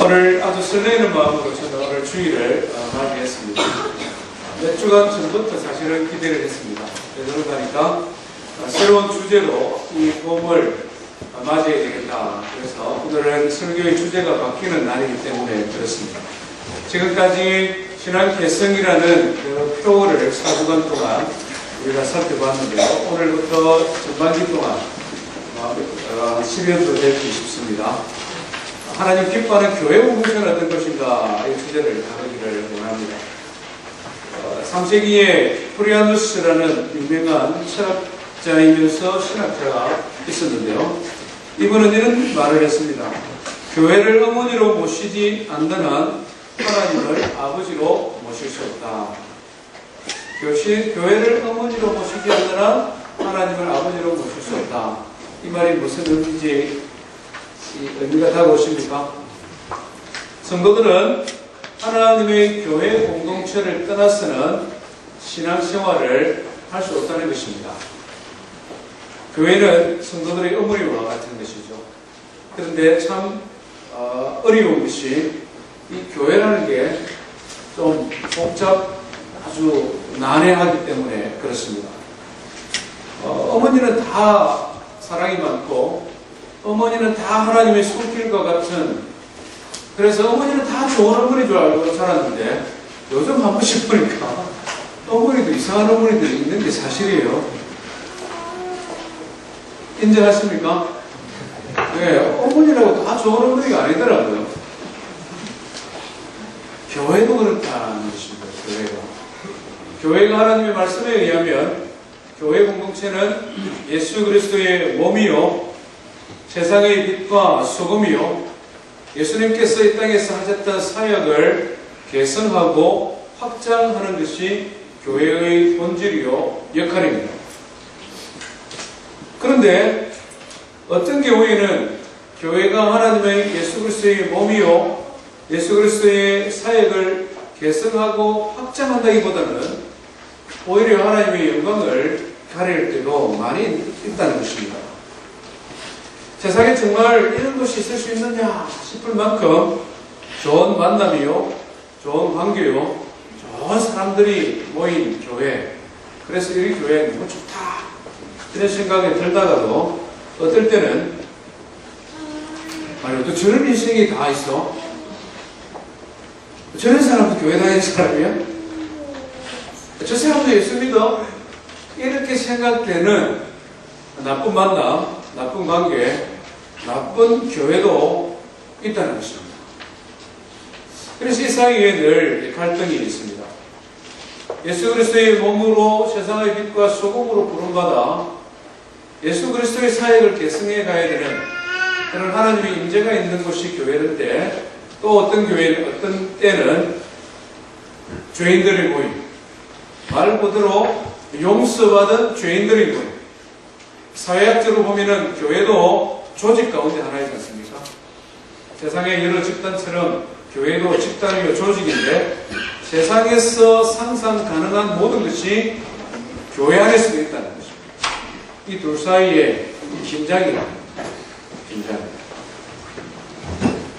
오늘 아주 설레이는 마음으로 저는 오늘 주일을 맞이했습니다. 몇 주간 전부터 사실은 기대를 했습니다. 그러다 보니까 새로운 주제로 이 봄을 맞이해야 되겠다. 그래서 오늘은 설교의 주제가 바뀌는 날이기 때문에 그렇습니다. 지금까지 신앙 개성이라는 그 표어를 4주간 동안 우리가 살펴봤는데요. 오늘부터 전반기 동안 10여 주 될지 싶습니다. 하나님 기뻐하는 교회 공동체는 어떤 것인가 이 주제를 다루기를 원합니다. 3세기에 프리아누스라는 유명한 철학자이면서 신학자가 있었는데요. 이분은 이런 말을 했습니다. 교회를 어머니로 모시지 않는 한 하나님을 아버지로 모실 수 없다. 교회를 어머니로 모시지 않는 한 하나님을 아버지로 모실 수 없다. 이 말이 무슨 의미가 다가오십니까? 성도들은 하나님의 교회 공동체를 떠나서는 신앙생활을 할 수 없다는 것입니다. 교회는 성도들의 어머니와 같은 것이죠. 그런데 참 어려운 것이 이 교회라는 게 좀 아주 난해하기 때문에 그렇습니다. 어머니는 다 사랑이 많고 어머니는 다 하나님의 손길과 같은, 그래서 어머니는 다 좋은 어머니인 줄 알고 살았는데 요즘 한 번씩 보니까 어머니도 이상한 어머니들이 있는 게 사실이에요. 인정하십니까? 네, 어머니라고 다 좋은 어머니가 아니더라고요. 교회도 그렇다는 것입니다. 교회가 하나님의 말씀에 의하면 교회 공동체는 예수 그리스도의 몸이요 세상의 빛과 소금이요 예수님께서 이 땅에서 하셨던 사역을 개선하고 확장하는 것이 교회의 본질이요 역할입니다. 그런데 어떤 경우에는 교회가 하나님의 예수 그리스도의 몸이요 예수 그리스도의 사역을 개선하고 확장한다기보다는 오히려 하나님의 영광을 가릴 때도 많이 있다는 것입니다. 세상에 정말 이런 것이 있을 수 있느냐 싶을 만큼 좋은 만남이요, 좋은 관계요, 좋은 사람들이 모인 교회, 그래서 이 교회 너무 좋다 이런 생각이 들다가도 어떨 때는 아니 또 저런 인생이 다 있어? 저런 사람도 교회 다니는 사람이야? 저 사람도 예수 믿어? 이렇게 생각되는 나쁜 만남, 나쁜 관계, 나쁜 교회도 있다는 것입니다. 그래서 이 사이에 늘 갈등이 있습니다. 예수 그리스도의 몸으로 세상의 빛과 소금으로 부름받아 예수 그리스도의 사역을 개성해 가야 되는 그런 하나님의 임재가 있는 곳이 교회인데, 또 어떤 교회는 어떤 때는 죄인들의 모임, 말 그대로 용서받은 죄인들의 모임. 사회학적으로 보면은 교회도 조직 가운데 하나이지 않습니까? 세상의 여러 집단처럼 교회도 집단이고 조직인데 세상에서 상상 가능한 모든 것이 교회 안에서도 있다는 것입니다. 이 둘 사이에 긴장이랍니다. 긴장.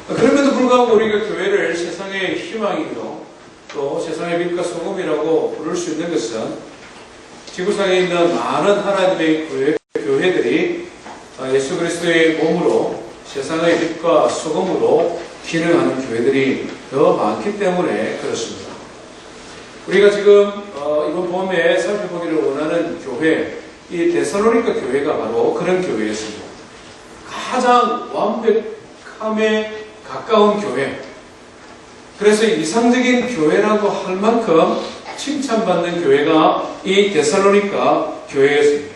그럼에도 불구하고 우리가 교회를 세상의 희망이고 또 세상의 빛과 소금이라고 부를 수 있는 것은 지구상에 있는 많은 하나님의 교회들이 예수 그리스도의 몸으로 세상의 빛과 소금으로 기능하는 교회들이 더 많기 때문에 그렇습니다. 우리가 지금 이번 봄에 살펴보기를 원하는 교회, 이 데살로니가 교회가 바로 그런 교회였습니다. 가장 완벽함에 가까운 교회, 그래서 이상적인 교회라고 할 만큼 칭찬받는 교회가 이 데살로니가 교회였습니다.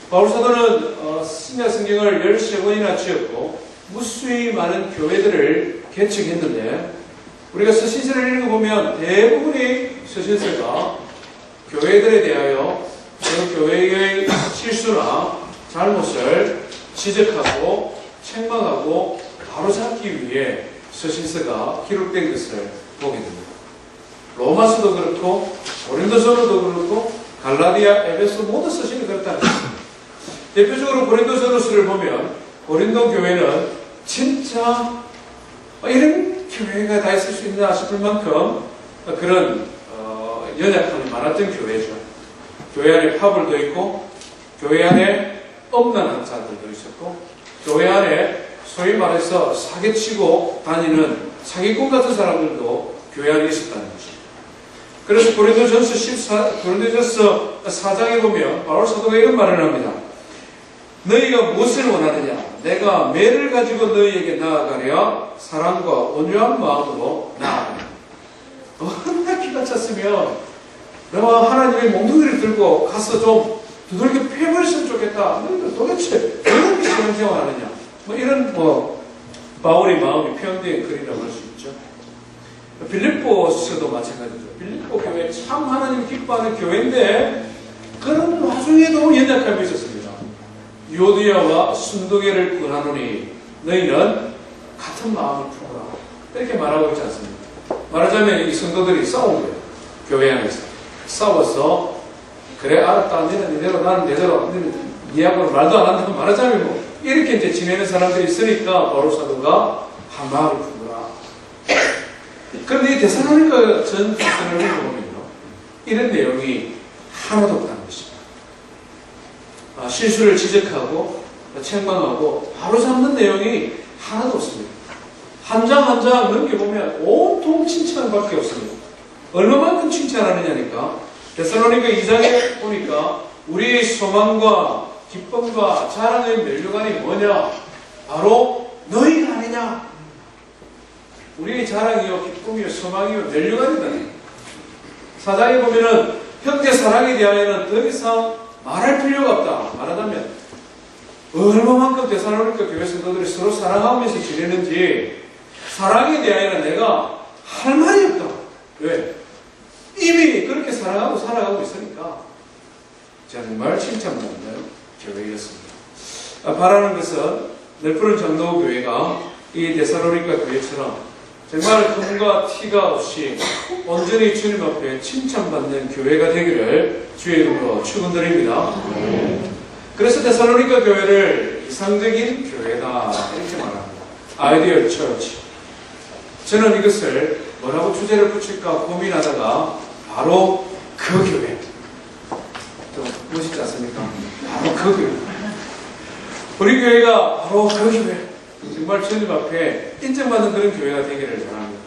바울사도는 신약 성경을 13권이나 지었고 무수히 많은 교회들을 개척했는데, 우리가 서신서를 읽어보면 대부분의 서신서가 교회들에 대하여 그 교회의 실수나 잘못을 지적하고 책망하고 바로잡기 위해 서신서가 기록된 것을 보게 됩니다. 로마서도 그렇고 고린도서도 그렇고 갈라디아, 에베소 모든 서신이 그렇다는 것입니다. 대표적으로 고린도서를 보면 고린도 교회는 진짜 이런 교회가 다 있을 수 있나 싶을 만큼 그런 연약함이 많았던 교회죠. 교회 안에 파벌도 있고 교회 안에 엄난한 자들도 있었고 교회 안에 소위 말해서 사기치고 다니는 사기꾼 같은 사람들도 교회 안에 있었다는 것입니다. 그래서 고린도전서 4장에 보면 바울 사도가 이런 말을 합니다. 너희가 무엇을 원하느냐? 내가 매를 가지고 너희에게 나아가랴 사랑과 온유한 마음으로 나아가랴. 얼마나 기가 찼으면 내가 하나님의 몽둥이를 들고 가서 좀 두들겨 패버렸으면 좋겠다. 너희들 도대체 왜 이렇게 신앙생활하느냐? 이런 바울의 마음이 표현된 글이라고 할 수 있죠. 빌립보서도 마찬가지죠. 빌립보 교회 참 하나님 기뻐하는 교회인데 그런 와중에도 연약함이 있었습니다. 요디아와 순두개를 구하노니 너희는 같은 마음을 품어라. 이렇게 말하고 있지 않습니까? 말하자면 이 성도들이 싸운 거예요. 교회 안에서 싸워서 그래 알았다. 너는 이대로 나는 내대로 니하고는 말도 안 한다고 말하자면 이렇게 이제 지내는 사람들이 있으니까 바울 사도가 한 마음을 품어라. 그런데 이 데살로니가 전 서신을 보면요, 이런 내용이 하나도 없다는 것입니다. 실수를 지적하고 책망하고 바로잡는 내용이 하나도 없습니다. 한 장 한 장 넘겨보면 온통 칭찬밖에 없습니다. 얼마만큼 칭찬하느냐니까 데살로니가 2장에 보니까 우리의 소망과 기쁨과 자랑의 면류관이 뭐냐? 바로 너희가 아니냐? 우리의 자랑이요, 기쁨이요, 소망이요, 면류관이다. 4장에 보면은 형제 사랑에 대하여는 더 이상 말할 필요가 없다. 말하자면 얼마만큼 데살로니가 교회 성도들이 서로 사랑하면서 지내는지 사랑에 대하여는 내가 할 말이 없다. 왜? 이미 그렇게 사랑하고 살아가고 있으니까 정말 칭찬받는 교회였습니다. 바라는 것은 널푸른 장로교회가 이 데살로니가 교회처럼 정말 흠과 티가 없이 온전히 주님 앞에 칭찬받는 교회가 되기를 주의 이름으로 축원드립니다. 그래서 데살로니가 교회를 이상적인 교회다 이렇게 말합니다. 아이디얼 처치. 저는 이것을 뭐라고 주제를 붙일까 고민하다가 바로 그 교회. 또 멋있지 않습니까? 바로 그 교회. 우리 교회가 바로 그 교회. 정말 주님 앞에 인정받는 그런 교회가 되기를 바랍니다.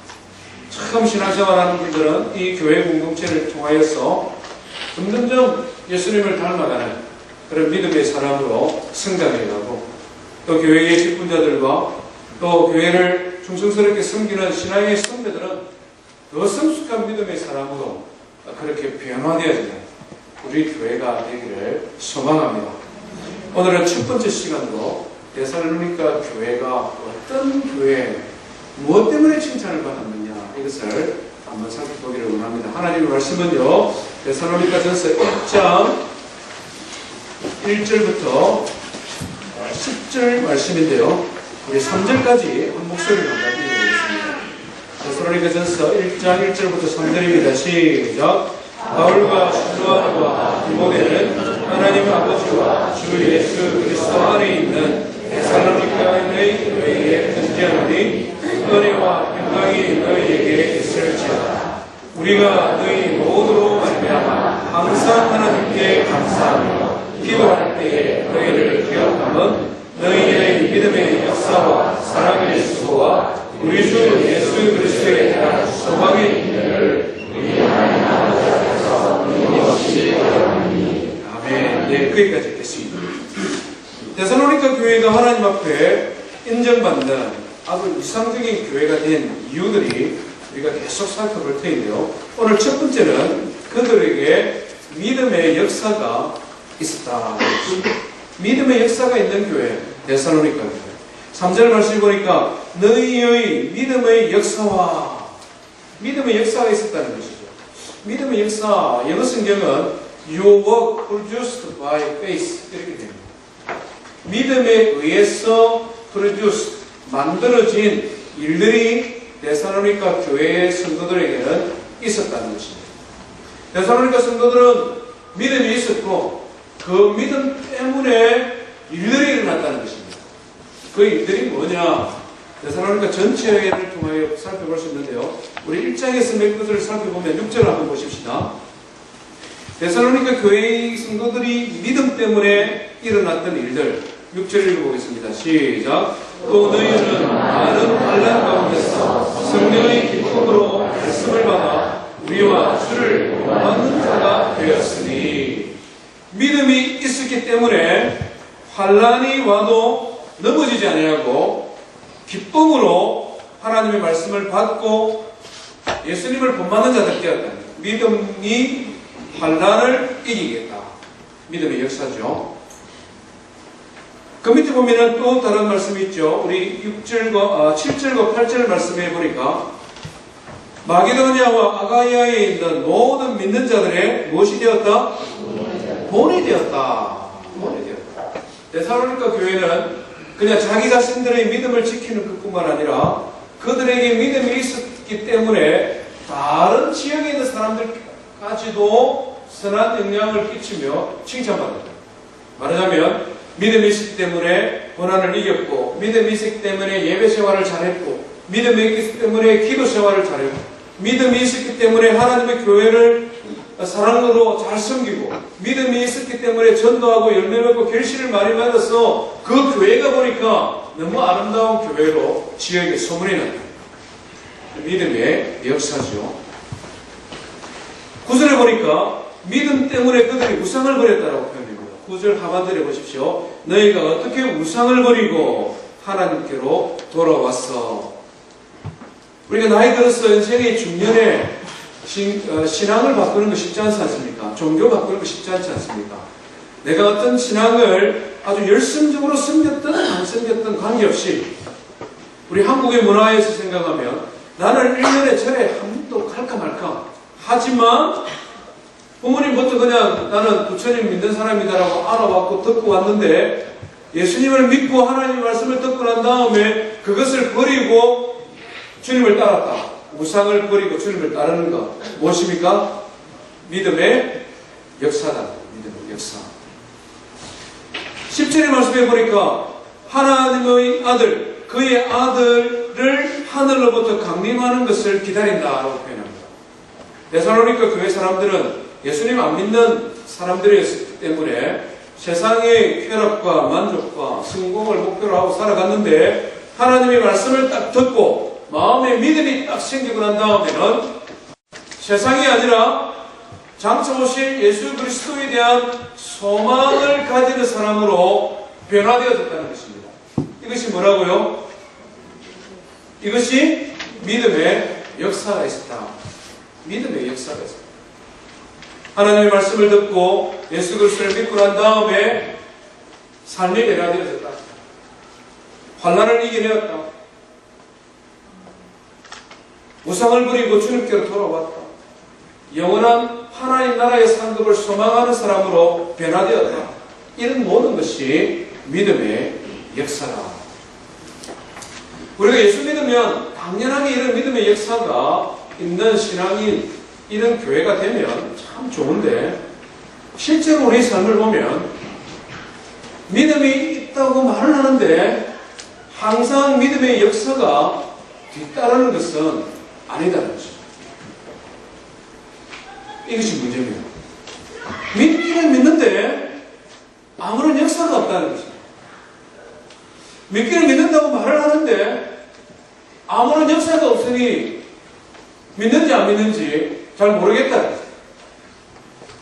처음 신앙생활하는 분들은 이 교회 공동체를 통하여서 점점점 예수님을 닮아가는 그런 믿음의 사람으로 성장해가고 또 교회의 직분자들과 또 교회를 충성스럽게 섬기는 신앙의 선배들은 더 성숙한 믿음의 사람으로 그렇게 변화되어지는 우리 교회가 되기를 소망합니다. 오늘은 첫 번째 시간으로 데살로니가 교회가 어떤 교회, 무엇 때문에 칭찬을 받았느냐 이것을 한번 살펴보기를 원합니다. 하나님의 말씀은요, 데살로니가전서 1장 1절부터 10절 말씀인데요, 우리 3절까지 한 목소리로 한번 읽어보겠습니다. 데살로니가전서 1장 1절부터 3절입니다. 시작. 바울과 실로아와 디모데는 하나님 아버지와 주 예수 그리스도 안에 있는 데살로니가의 교회에 편지하노니 은혜와 평강이 너희에게 있을지어다. 우리가 너희 모두로 말미암아 항상 하나님께 감사하며 기도할 때에 너희를 기억하면 너희의 믿음의 역사와 사랑의 수고와 우리 주 예수 그리스도에 대한 소망의 인내를 우리 하나님 아버지 앞에서 끊임없이 기도하니 아멘. 네, 거기까지 읽겠습니다. 데살로니가 교회가 하나님 앞에 인정받는 아주 이상적인 교회가 된 이유들이 우리가 계속 살펴볼 텐데요. 오늘 첫 번째는 그들에게 믿음의 역사가 있었다. 믿음의 역사가 있는 교회, 데살로니가 교회. 3절 말씀 보니까 너희의 믿음의 역사와 믿음의 역사가 있었다는 것이죠. 믿음의 역사, 영어 성경은 Your work produced by faith 이렇게 됩니다. 믿음에 의해서 produced, 만들어진 일들이 데살로니가 교회의 성도들에게는 있었다는 것입니다. 데살로니가 성도들은 믿음이 있었고 그 믿음 때문에 일들이 일어났다는 것입니다. 그 일들이 뭐냐? 데살로니가 전체를 통하여 살펴볼 수 있는데요. 우리 1장에서 몇 것을 살펴보면 6절을 한번 보십시다. 데살로니가 교회의 성도들이 믿음 때문에 일어났던 일들 6절 읽어보겠습니다. 시작. 또 너희는 많은 환난 가운데서 성령의 기쁨으로 말씀을 받아 우리와 주를 원하는 자가 되었으니, 믿음이 있었기 때문에 환난이 와도 넘어지지 아니하고 기쁨으로 하나님의 말씀을 받고 예수님을 본받는 자들 되었다. 믿음이 환난을 이기겠다. 믿음의 역사죠. 그 밑에 보면은 또 다른 말씀이 있죠. 우리 7절과 8절 말씀해 보니까 마게도냐와 아가야에 있는 모든 믿는 자들의 무엇이 되었다? 본이 되었다. 본이 되었다. 데살로니가 교회는 그냥 자기 자신들의 믿음을 지키는 것뿐만 아니라 그들에게 믿음이 있었기 때문에 다른 지역에 있는 사람들까지도 선한 영향을 끼치며 칭찬받는다. 말하자면 믿음이 있었기 때문에 고난을 이겼고, 믿음이 있었기 때문에 예배 생활을 잘했고, 믿음이 있었기 때문에 기도 생활을 잘했고, 믿음이 있었기 때문에 하나님의 교회를 사랑으로 잘 섬기고, 믿음이 있었기 때문에 전도하고 열매 맺고 결실을 많이 받아서 그 교회가 보니까 너무 아름다운 교회로 지역에 소문이 났다. 믿음의 역사죠. 9절에 보니까 믿음 때문에 그들이 우상을 버렸다라고 표현합니다. 9절 하반절에 보십시오. 너희가 어떻게 우상을 버리고 하나님께로 돌아왔어. 우리가 나이 들어서 인생의 중년에 신앙을 바꾸는 거 쉽지 않지 않습니까? 종교 바꾸는 거 쉽지 않지 않습니까? 내가 어떤 신앙을 아주 열심적으로 섬겼든 안 섬겼든 관계없이, 우리 한국의 문화에서 생각하면 나는 1년에 절에 한 번도 갈까 말까 하지만 부모님부터 그냥 나는 부처님 믿는 사람이다라고 알아왔고 듣고 왔는데, 예수님을 믿고 하나님의 말씀을 듣고 난 다음에 그것을 버리고 주님을 따랐다. 우상을 버리고 주님을 따르는 것 무엇입니까? 믿음의 역사다. 믿음의 역사. 10절의 말씀에 보니까 하나님의 아들, 그의 아들을 하늘로부터 강림하는 것을 기다린다라고 표현합니다. 데살로니가 교회 사람들은 예수님 안 믿는 사람들이었기 때문에 세상의 쾌락과 만족과 성공을 목표로 하고 살아갔는데, 하나님의 말씀을 딱 듣고 마음에 믿음이 딱 생기고 난 다음에는 세상이 아니라 장차 오실 예수 그리스도에 대한 소망을 가지는 사람으로 변화되어졌다는 것입니다. 이것이 뭐라고요? 이것이 믿음의 역사가 있었다. 믿음의 역사가 있었다. 하나님의 말씀을 듣고 예수 그리스도를 믿고 난 다음에 삶이 변화되어졌다. 환난을 이겨내었다. 우상을 버리고 주님께로 돌아왔다. 영원한 하나님 나라의 상급을 소망하는 사람으로 변화되었다. 이런 모든 것이 믿음의 역사다. 우리가 예수 믿으면 당연하게 이런 믿음의 역사가 있는 신앙인, 이런 교회가 되면 참 좋은데, 실제로 우리 삶을 보면 믿음이 있다고 말을 하는데 항상 믿음의 역사가 뒤따르는 것은 아니다는 것입니다. 이것이 문제입니다. 믿기는 믿는데 아무런 역사가 없다는 것입니다. 믿기는 믿는다고 말을 하는데 아무런 역사가 없으니 믿는지 안 믿는지 잘 모르겠다는 것입니다.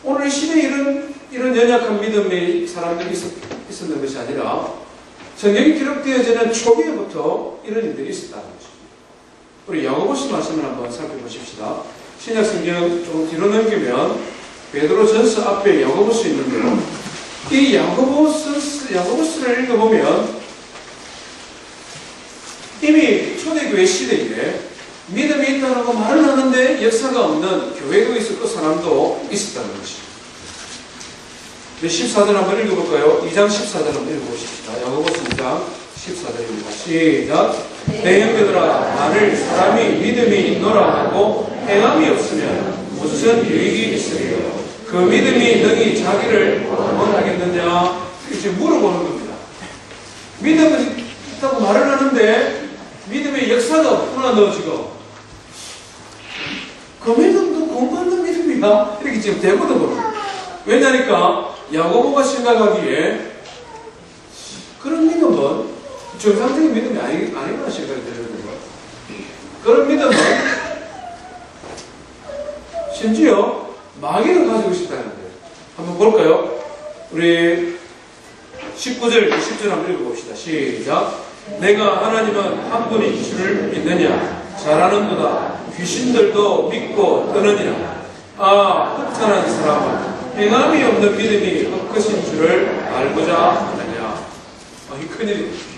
오늘 이 시대에 이런 연약한 믿음의 사람들이 있었는 것이 아니라 성경이 기록되어지는 초기에부터 이런 일들이 있었다는 것입니다. 우리 야고보서 말씀을 한번 살펴보십시다. 신약 성경 조금 뒤로 넘기면 베드로전서 앞에 야고보서 있는데요. 이 야고보서를 읽어보면 이미 초대교회 시대에 믿음이 있다고 말을 하는데 역사가 없는 교회도 있었고 사람도 있었다는 것입니다. 14절 한번 읽어볼까요? 2장 14절 한번 읽어보십시다. 야고보서 2장 14절입니다. 시작. 내 형제들아, 만일 사람이 믿음이 있노라 하고 행함이 없으면 무슨 유익이 있으리요? 그 믿음이 능히 자기를 구원하겠느냐? 이제 물어보는 겁니다. 믿음은 있다고 말을 하는데 믿음의 역사가 없구나, 너 지금. 그 믿음도 공부하는 믿음이야. 이렇게 지금 되거든, 그럼. 왜냐니까, 야고보가 생각하기에, 그런 믿음은 정상적인 믿음이 아니구나 생각이 들거든요. 그런 믿음은, 심지어, 마귀를 가지고 싶다는 거예요. 한번 볼까요? 우리 19절, 20절 한번 읽어봅시다. 시작. 내가 하나님은 한 분인 줄을 믿느냐? 잘하는도다. 귀신들도 믿고 떠느니라. 아, 흑탄한 사람은 행함이 없는 믿음이 헛것인 줄을 알고자 하느냐? 이 큰일이다.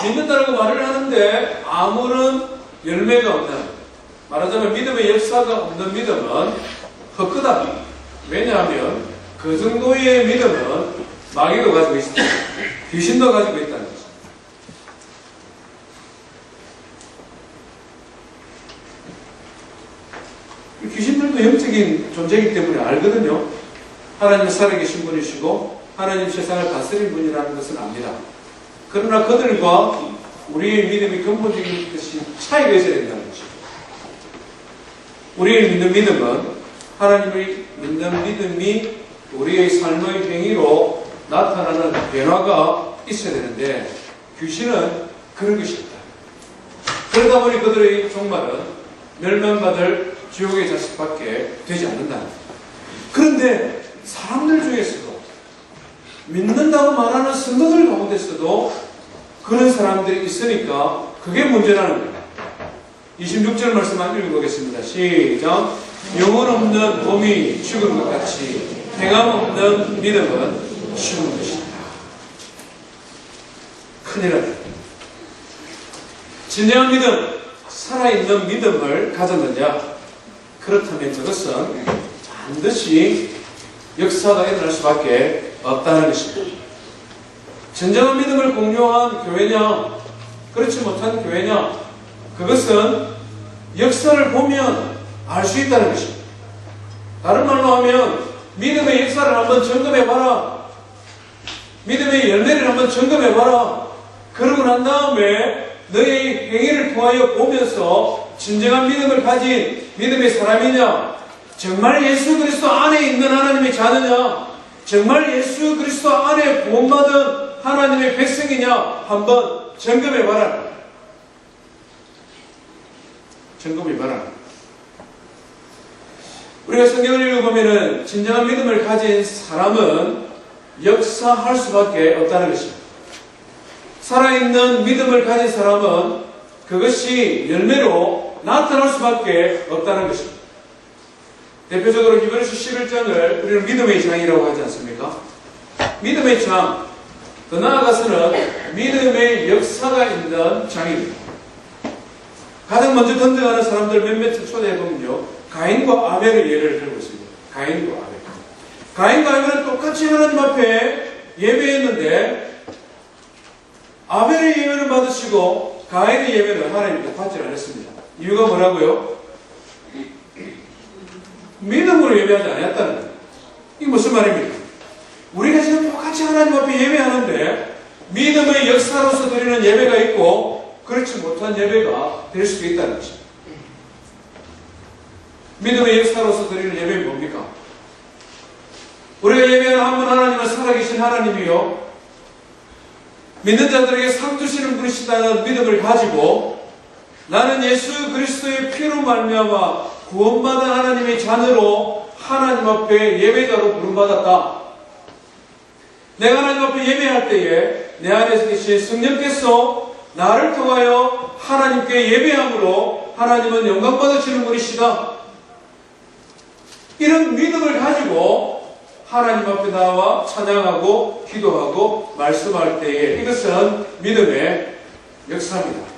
믿는다고 말을 하는데 아무런 열매가 없는, 말하자면 믿음의 역사가 없는 믿음은 헛거다. 왜냐하면 그 정도의 믿음은 마귀도 가지고 있다. 귀신도 가지고 있다는 거죠. 귀신들도 영적인 존재이기 때문에 알거든요. 하나님 살아계신 분이시고 하나님 세상을 다스린 분이라는 것은 압니다. 그러나 그들과 우리의 믿음이 근본적인 것이 차이가 있어야 된다는 거죠. 우리의 믿는 믿음은 하나님을 믿는 믿음이 우리의 삶의 행위로 나타나는 변화가 있어야 되는데 귀신은 그런 것이 없다. 그러다 보니 그들의 종말은 멸망받을 지옥의 자식밖에 되지 않는다. 그런데 사람들 중에서도 믿는다고 말하는 성도들 가운데서도 그런 사람들이 있으니까 그게 문제라는 거예요. 26절 말씀 한번 읽어보겠습니다. 시작. 영혼 없는 몸이 죽은 것 같이 행함 없는 믿음은 죽은 것이다. 큰일 났다. 진정한 믿음, 살아있는 믿음을 가졌느냐? 그렇다면 그것은 반드시 역사가 일어날 수밖에 없다는 것입니다. 진정한 믿음을 공유한 교회냐, 그렇지 못한 교회냐, 그것은 역사를 보면 알 수 있다는 것입니다. 다른 말로 하면 믿음의 역사를 한번 점검해봐라. 믿음의 열매를 한번 점검해봐라. 그러고 난 다음에 너의 행위를 통하여 보면서 진정한 믿음을 가진 믿음의 사람이냐, 정말 예수 그리스도 안에 있는 하나님의 자녀냐, 정말 예수 그리스도 안에 구원받은 하나님의 백성이냐 한번 점검해봐라. 점검해봐라. 우리가 성경을 읽어보면 진정한 믿음을 가진 사람은 역사할 수밖에 없다는 것입니다. 살아있는 믿음을 가진 사람은 그것이 열매로 나타날 수밖에 없다는 것입니다. 대표적으로 히브리서 11장을 우리는 믿음의 장이라고 하지 않습니까? 믿음의 장, 더 나아가서는 믿음의 역사가 있는 장입니다. 가장 먼저 등장하는 사람들 몇몇을 초대해보면요, 가인과 아벨의 예를 들고 있습니다. 가인과 아벨. 가인과 아벨은 똑같이 하나님 앞에 예배했는데 아벨의 예배는 받으시고 가인의 예배는 하나님께 받지 않았습니다. 이유가 뭐라고요? 믿음으로 예배하지 않았다는 거예요. 이게 무슨 말입니까? 우리가 지금 똑같이 하나님 앞에 예배하는데 믿음의 역사로서 드리는 예배가 있고 그렇지 못한 예배가 될 수도 있다는 것입니다. 믿음의 역사로서 드리는 예배는 뭡니까? 우리가 예배하는 한 분 하나님은 살아계신 하나님이요, 믿는 자들에게 상 주시는 분이시다는 믿음을 가지고 나는 예수 그리스도의 피로 말미암아 구원받은 하나님의 자녀로 하나님 앞에 예배자로 부름받았다. 내가 하나님 앞에 예배할 때에 내 안에서 계신 성령께서 나를 통하여 하나님께 예배함으로 하나님은 영광 받으시는 분이시다. 이런 믿음을 가지고 하나님 앞에 나와 찬양하고 기도하고 말씀할 때에 이것은 믿음의 역사입니다.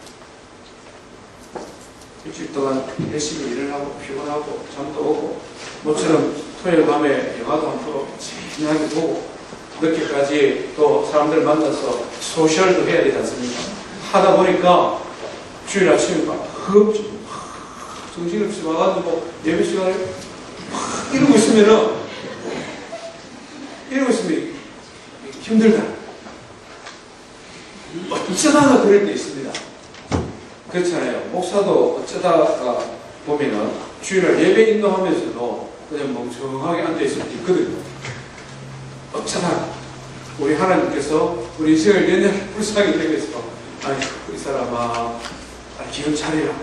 일주일 동안 열심히 일을 하고 피곤하고 잠도 오고 모처럼 토요일 밤에 영화도 한 프로 진하게 보고 늦게까지 또 사람들 만나서 소셜도 해야 되지 않습니까? 하다 보니까 주일 아침에 막 정신없이 와가지고 예배 시간에 이러고 있으면 힘들다. 어쩌다가 그럴 때 있습니다. 그렇잖아요. 목사도 어쩌다가 보면은 주일날 예배 인도하면서도 그냥 멍청하게 앉아있을 때 있거든요. 어쩌다 우리 하나님께서 우리 인생을 연연히 불쌍히 되겠어. 아이고, 이 사람아, 기운 차리라.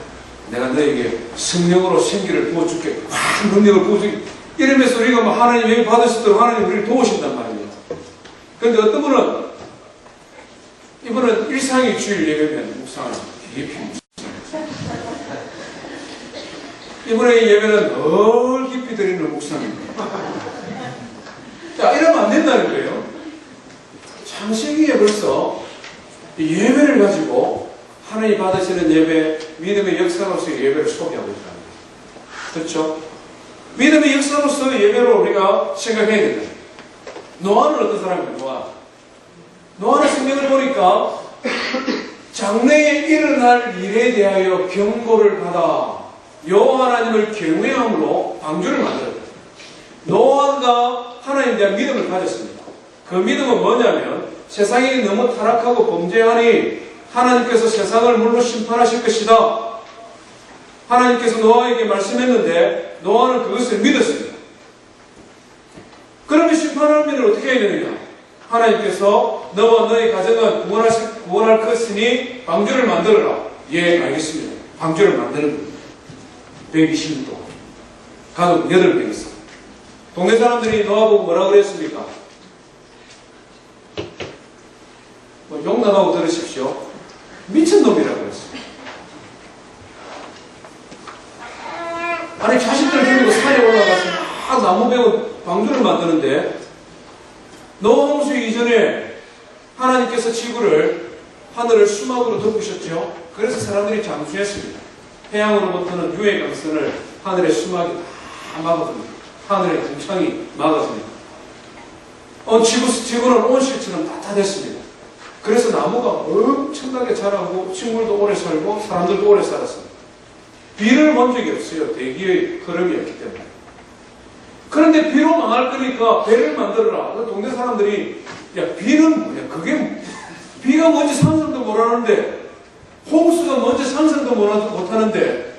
내가 너에게 성령으로 생기를 부어줄게. 확 능력을 부어줄게. 이러면서 우리가 뭐 하나님 예배 받을 수 있도록 하나님 우리를 도우신단 말이에요. 그런데 어떤 분은, 이분은 일상이 주일 예배면 묵상을 깊이 이분의 예배는 널 깊이 드리는 묵상입니다. 자, 이러면 안 된다는 거예요. 창세기에 벌써 예배를 가지고 하나님 받으시는 예배, 믿음의 역사로서의 예배를 소개하고 있다는 거예요. 그렇죠? 믿음의 역사로서의 예배로 우리가 생각해야 된다. 노아는 어떤 사람이에요? 노아는 성경을 보니까 장래에 일어날 일에 대하여 경고를 받아 여호와 하나님을 경외함으로 방주를 만들었다. 노아가 하나님에 대한 믿음을 가졌습니다. 그 믿음은 뭐냐면 세상이 너무 타락하고 범죄하니 하나님께서 세상을 물로 심판하실 것이다. 하나님께서 노아에게 말씀했는데 노아는 그것을 믿었습니다. 그러면 심판하면 어떻게 해야 되느냐? 하나님께서 너와 너의 가정은 구원할 것이니 방주를 만들어라. 예, 알겠습니다. 방주를 만드는 겁니다. 120도. 가족 8명 있어. 동네 사람들이 노아 보고 뭐라 그랬습니까? 용납하고 들으십시오. 미친놈이라고 그랬어요. 아니, 자식들 데리고 산에 올라가서 막 나무 베고 방주를 만드는데 노아 홍수 이전에 하나님께서 지구를 하늘을 수막으로 덮으셨죠. 그래서 사람들이 잠수했습니다. 해양으로부터는 유해 강선을 하늘의 수막이 다 막아줍니다. 하늘의 궁창이 막아줍니다. 지구는 온실처럼 따뜻했습니다. 그래서 나무가 엄청나게 자라고 식물도 오래 살고 사람들도 오래 살았습니다. 비를 본 적이 없어요. 대기의 흐름이었기 때문에. 그런데 비로 망할 거니까 배를 만들어라. 동네 사람들이 야, 비는 뭐냐? 그게 비가 뭔지 상상도 못하는데 홍수가 뭔지 상상도 못하는데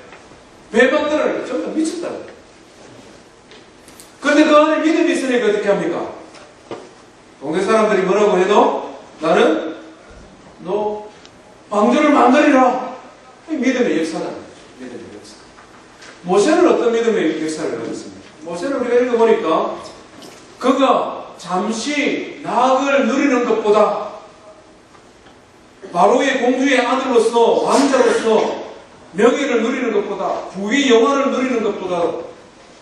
배 만들어라. 전부 다 미쳤다. 그런데 그 안에 믿음이 있으니까 어떻게 합니까? 동네 사람들이 뭐라고 해도 나는 너 방주를 만들리라. 믿음의 역사다. 믿음의 역사. 모세는 어떤 믿음의 역사를 가졌습니까? 모세는 우리가 읽어보니까 그가 잠시 낙을 누리는 것보다 바로의 공주의 아들로서 왕자로서 명예를 누리는 것보다 부귀 영화를 누리는 것보다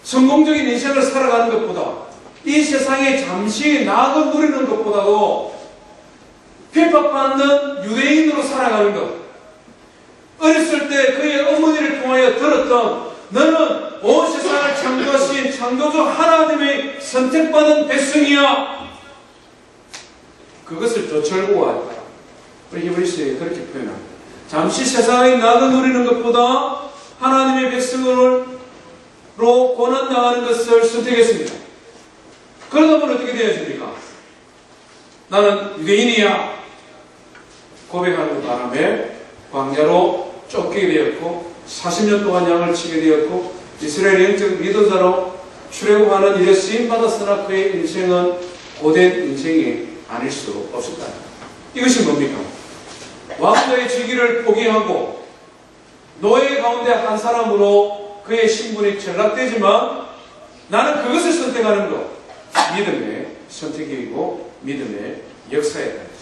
성공적인 인생을 살아가는 것보다 이 세상에 잠시 낙을 누리는 것보다도 핍박받는 유대인으로 살아가는 것. 어렸을 때 그의 어머니를 통하여 들었던 너는 온 세상을 창조하신 창조주 하나님의 선택받은 백성이야. 그것을 더 절구하였다. 우리 히브리서에 그렇게 표현합니다. 잠시 세상의 낙을 누리는 것보다 하나님의 백성으로 고난 당하는 것을 선택했습니다. 그러다 보면 어떻게 되어집니까? 나는 유대인이야 고백하는 바람에 광야로 쫓기게 되었고 40년 동안 양을 치게 되었고 이스라엘 영적 리더자로 출애굽하는 일에 쓰임받았으나 그의 인생은 고된 인생이 아닐 수 없었다. 이것이 뭡니까? 왕자의 직위를 포기하고 노예 가운데 한 사람으로 그의 신분이 전락되지만 나는 그것을 선택하는 것. 믿음의 선택이고 믿음의 역사에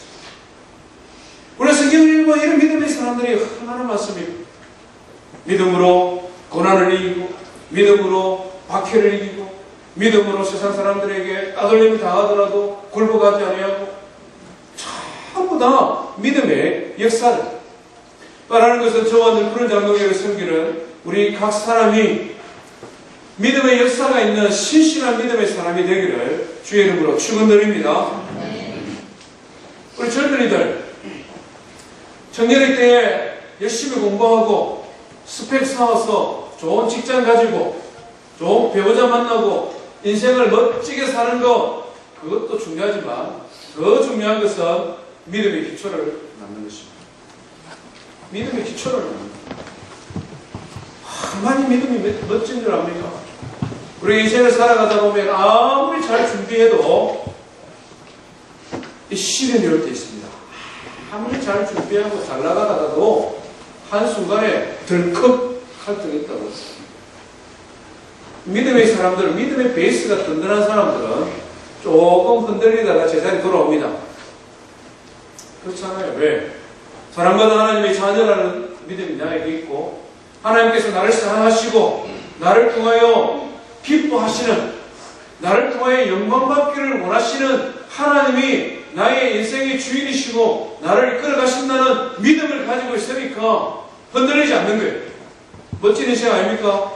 우리 성경을 읽고 이런 믿음의 사람들이 얼마나 많습니까? 믿음으로 고난을 이기고 믿음으로 박해를 이기고 믿음으로 세상 사람들에게 따돌림을 당하더라도 굴복하지 아니하고 전부 다 믿음의 역사를 말하는 것은 저와 늘푸른 장로교를 섬기는 우리 각 사람이 믿음의 역사가 있는 신실한 믿음의 사람이 되기를 주의 이름으로 축원드립니다. 우리 젊은이들 청년의 때에 열심히 공부하고 스펙 쌓아서 좋은 직장 가지고 좋은 배우자 만나고 인생을 멋지게 사는 것 그것도 중요하지만 더 중요한 것은 믿음의 기초를 낳는 것입니다. 믿음의 기초를 합니다. 많이 믿음이 멋진 줄 압니까? 우리 인생을 살아가다 보면 아무리 잘 준비해도 이 시련이 올 때 있습니다. 아무리 잘 준비하고 잘 나가다가도 한순간에 덜컥 갈등이 있다고. 믿음의 사람들, 믿음의 베이스가 든든한 사람들은 조금 흔들리다가 제자리 돌아옵니다. 그렇잖아요. 왜? 사랑받은 하나님의 자녀라는 믿음이 나에게 있고, 하나님께서 나를 사랑하시고 나를 통하여 기뻐하시는, 나를 통하여 영광받기를 원하시는 하나님이 나의 인생의 주인이시고 나를 이끌어가신다는 믿음을 가지고 있으니까 흔들리지 않는 거예요. 멋진 인생 아닙니까?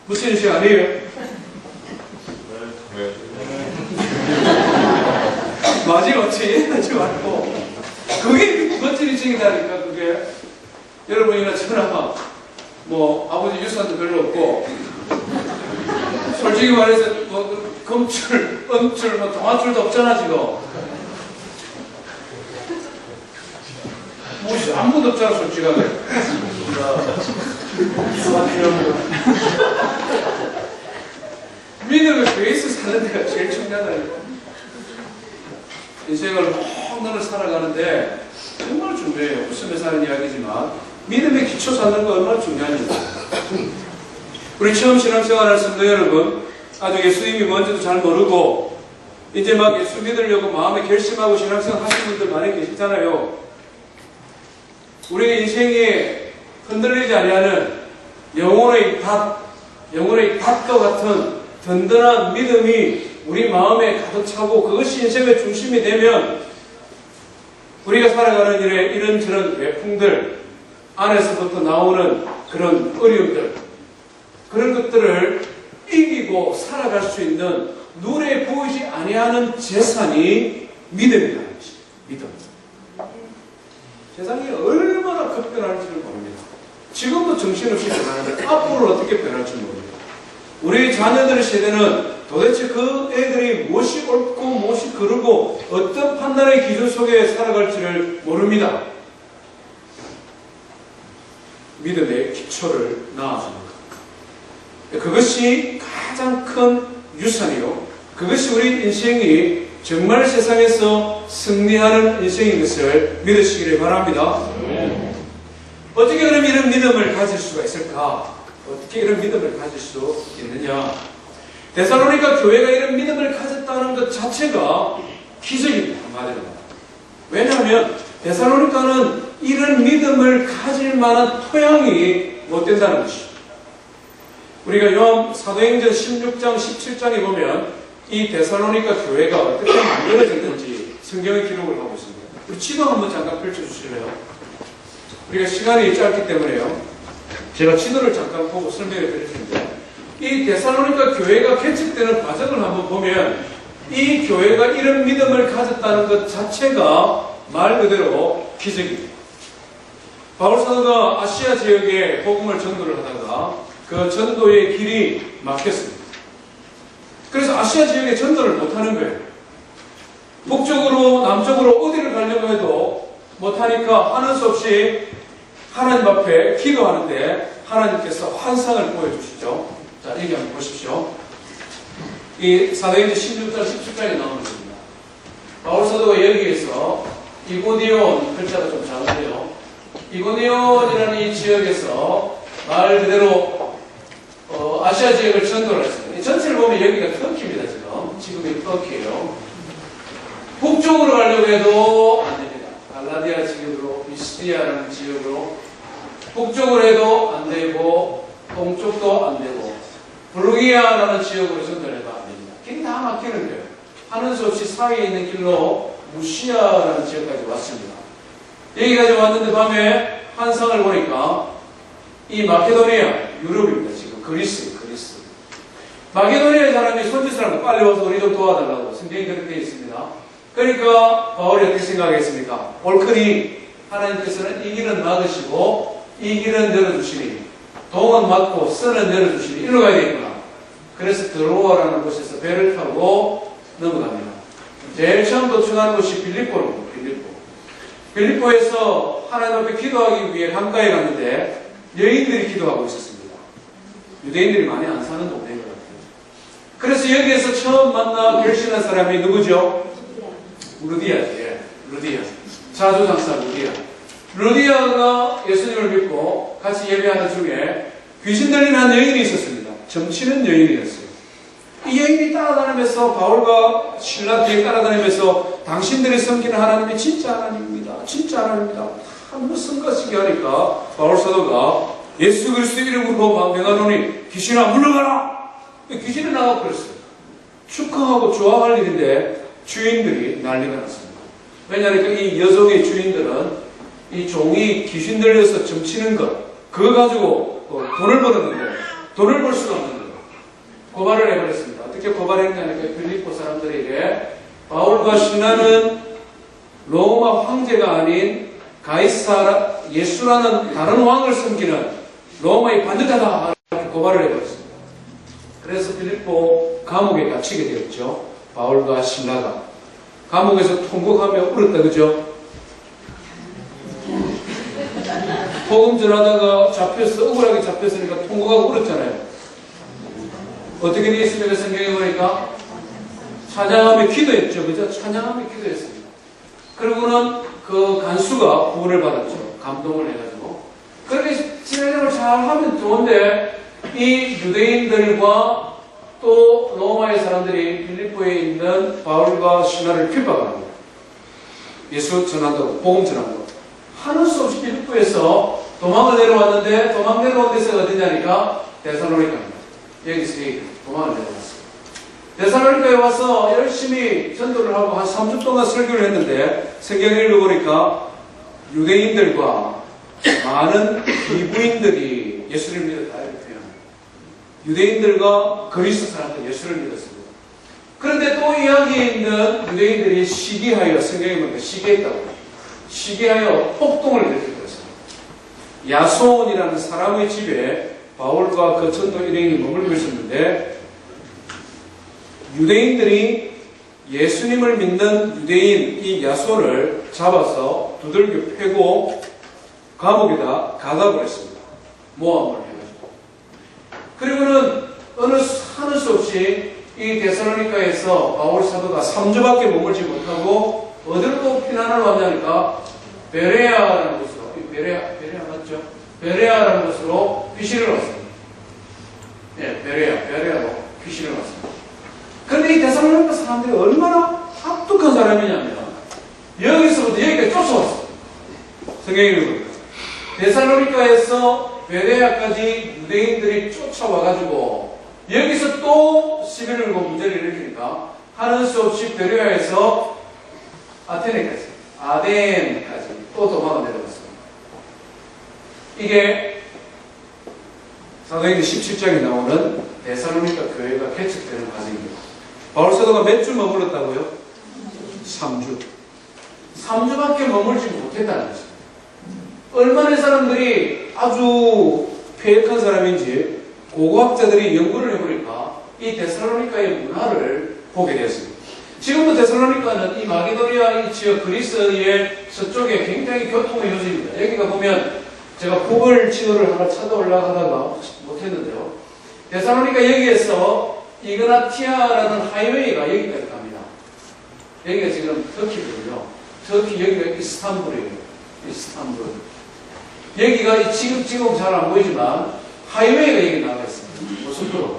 멋진 인생 아니에요? 마지막에 하지 말고 그게 멋진 인생이다니까. 그게 여러분이나 저나 뭐 아버지 유산도 별로 없고, 솔직히 말해서 뭐 금줄, 은줄, 뭐 동아줄도 없잖아 지금. 뭐 아무것도 없잖아 솔직하게. 믿음을 베이스 사는 데가 제일 중요하다니까. 인생을 늘 살아가는데 정말 중요해요. 웃으면서 하는 이야기지만 믿음의 기초 쌓는 거 얼마나 중요한지. 우리 처음 신앙생활 할 성도 여러분, 아직 예수님이 뭔지도 잘 모르고 이제 막 예수 믿으려고 마음에 결심하고 신앙생활 하시는 분들 많이 계시잖아요. 우리 인생에 흔들리지 아니하는 영혼의 밭과 같은 든든한 믿음이 우리 마음에 가득 차고 그것이 인생의 중심이 되면 우리가 살아가는 일에 이런저런 외풍들 안에서부터 나오는 그런 어려움들, 그런 것들을 이기고 살아갈 수 있는 눈에 보이지 아니하는 재산이 믿음이라는 것입니다. 믿음. 세상이 얼마나 급변할지를 모릅니다. 지금도 정신없이 변하는데 앞으로 어떻게 변할지 모릅니다. 우리 자녀들의 세대는 도대체 그 애들이 무엇이 옳고 무엇이 그르고 어떤 판단의 기준 속에 살아갈지를 모릅니다. 믿음의 기초를 낳아주는 것. 그것이 가장 큰 유산이요. 그것이 우리 인생이 정말 세상에서 승리하는 인생인 것을 믿으시기를 바랍니다. 어떻게 그럼 이런 믿음을 가질 수가 있을까? 어떻게 이런 믿음을 가질 수 있느냐? 데살로니가 교회가 이런 믿음을 가졌다는 것 자체가 기적입니다. 한마디로. 왜냐하면 데살로니가는 이런 믿음을 가질 만한 토양이 못 된다는 것이죠. 우리가 사도행전 16장, 17장에 보면 이 데살로니가 교회가 어떻게 만들어졌는지 성경의 기록을 하고 있습니다. 우리 지도 한번 잠깐 펼쳐주실래요? 우리가 시간이 짧기 때문에요. 제가 지도를 잠깐 보고 설명해 드릴 텐데, 이 데살로니가 교회가 개척되는 과정을 한번 보면 이 교회가 이런 믿음을 가졌다는 것 자체가 말 그대로 기적입니다. 바울 사도가 아시아 지역에 복음을 전도를 하다가 그 전도의 길이 막혔습니다. 그래서 아시아 지역에 전도를 못하는 거예요. 북쪽으로 남쪽으로 어디를 가려고 해도 못하니까 하는 수 없이 하나님 앞에 기도하는데 하나님께서 환상을 보여주시죠. 자, 여기 한번 보십시오. 이 사도행전 16장 17장에 나오는 것입니다. 바울 사도가 여기에서 이고디온, 글자가 좀 작은데요, 이고디온이라는 이 지역에서 말 그대로 아시아 지역을 전도를 했습니다. 이 전체를 보면 여기가 터키입니다. 지금이 터키예요. 북쪽으로 가려고 해도 안 됩니다. 갈라디아 지역으로, 미시디아라는 지역으로 북쪽으로 해도 안 되고 동쪽도 안 되고 블루기아라는 지역으로 전도를 해도 안 됩니다. 길이 다 막히는 거예요. 하는 수 없이 사이에 있는 길로 무시아라는 지역까지 왔습니다. 여기까지 왔는데 밤에 환상을 보니까 이 마케도니아, 유럽입니다. 지금 그리스. 마케도니아 사람이 손짓을 하고 빨리 와서 우리 좀 도와달라고 성경이 그렇게 되어 있습니다. 그러니까 바울이 어떻게 생각했습니까? 옳거니 하나님께서는 이 길은 막으시고 이 길은 열어주시니 동은 막고 선은 열어주시니 일로 가야 되겠구나. 그래서 드로아라는 곳에서 배를 타고 넘어갑니다. 제일 처음 도착하는 곳이 빌립보입니다. 빌립보에서 하나님 앞에 기도하기 위해 강가에 갔는데 여인들이 기도하고 있었습니다. 유대인들이 많이 안 사는 동네인 것 같아요. 그래서 여기에서 처음 만나 결신한 사람이 누구죠? 루디아지. 루디아. 자주장사 루디아. 루디아가 예수님을 믿고 같이 예배하는 중에 귀신 들린 한 여인이 있었습니다. 점치는 여인이었어요. 이 여인이 따라다니면서 바울과 신라 뒤에 따라다니면서 당신들이 섬기는 하나님이 진짜 하나님입니다. 진짜 하나님입니다. 무슨 것이기 하니까 바울 사도가 예수 그리스도 이름으로 명하노니 귀신아 물러가라. 귀신이 나가고 그랬어요. 축하하고 좋아할 일인데 주인들이 난리가 났습니다. 왜냐하면 이 여종의 주인들은 이 종이 귀신 들려서 점치는 것 그거 가지고 돈을 버는데 돈을 벌 수가 없는 거예요. 고발을 해버렸습니다. 어떻게 고발했냐니까 빌립보 사람들에게 바울과 신라는 로마 황제가 아닌 가이사라 예수라는 다른 왕을 섬기는 로마의 반듯하다 이렇게 고발을 해버렸습니다. 그래서 빌립보 감옥에 갇히게 되었죠. 바울과 신라가 감옥에서 통곡하며 울었다 그죠? 복음 전하다가 잡혔어 억울하게 잡혔으니까 통곡하고 울었잖아요. 어떻게 되겠습니까? 성경에 보니까 찬양하며 기도했죠. 그죠? 찬양하며 기도했습니다. 그리고는 그 간수가 구원을 받았죠. 감동을 해가지고. 그렇게 진행을 잘 하면 좋은데 이 유대인들과 또 로마의 사람들이 빌립보에 있는 바울과 신라를 핍박합니다. 예수 전한다고, 복음 전한다고. 하는 수 없이 빌립보에서 도망을 내려왔는데 도망 내려온 데서 어디냐니까 데살로니가입니다. 여기서 도망을 내려왔어요. 데살로니가에 와서 열심히 전도를 하고 한 3주 동안 설교를 했는데 성경을 읽어보니까 유대인들과 많은 비구인들이 예수를 믿었다 이렇게 표현합니다. 유대인들과 그리스 사람들 예수를 믿었습니다. 그런데 또 이 이야기에 있는 유대인들이 시기하여 성경에 보니까 시기했다고 시기하여 폭동을 일으켰습니다. 야손이라는 사람의 집에 바울과 그 전도 일행이 머물고 있었는데 유대인들이 예수님을 믿는 유대인 이 야손을 잡아서 두들겨 패고 감옥에다 가다 버렸습니다. 모함을 해가지고. 그리고는 하는 수 없이 이 데살로니가에서 바울 사도가 3주밖에 머물지 못하고 어디로 또 피난을 왔냐니까 베레아라는 곳으로 베레아 맞죠? 베레아라는 곳으로 피신을 왔습니다. 네, 베레아로 피신을 왔습니다. 그런데 이 데살로니가 사람들이 얼마나 악독한 사람이냐면 여기서부터 여기까지 쫓아왔어요. 성경에 보니까 데살로니가에서 베레아까지 유대인들이 쫓아와가지고 여기서 또 시비를 걸고 문제를 일으키니까 하는 수 없이 베레아에서 아테네까지 또 도망을 내려갔습니다. 이게 사도행전 17장에 나오는 데살로니가 교회가 개척되는 과정입니다. 바울 사도가 몇 주 머물렀다고요? 3주. 3주밖에 머물지 못했다는 거죠. 얼마나 사람들이 아주 폐역한 사람인지 고고학자들이 연구를 해보니까 이 데살로니가의 문화를 보게 되었습니다. 지금도 데살로니가는 이 마게도니아 이 지역 그리스의 서쪽에 굉장히 교통의 요지입니다. 여기가 보면 제가 구글 지도를 하나 찾아 올라가다가 못했는데요. 데살로니가 여기에서 이그나티아라는 하이웨이가 여기까지 갑니다. 여기가 지금 터키거든요. 터키 여기가 이스탄불이에요. 이스탄불. 여기가 지금 잘 안 보이지만 하이웨이가 여기 나와 있습니다. 고속도로가.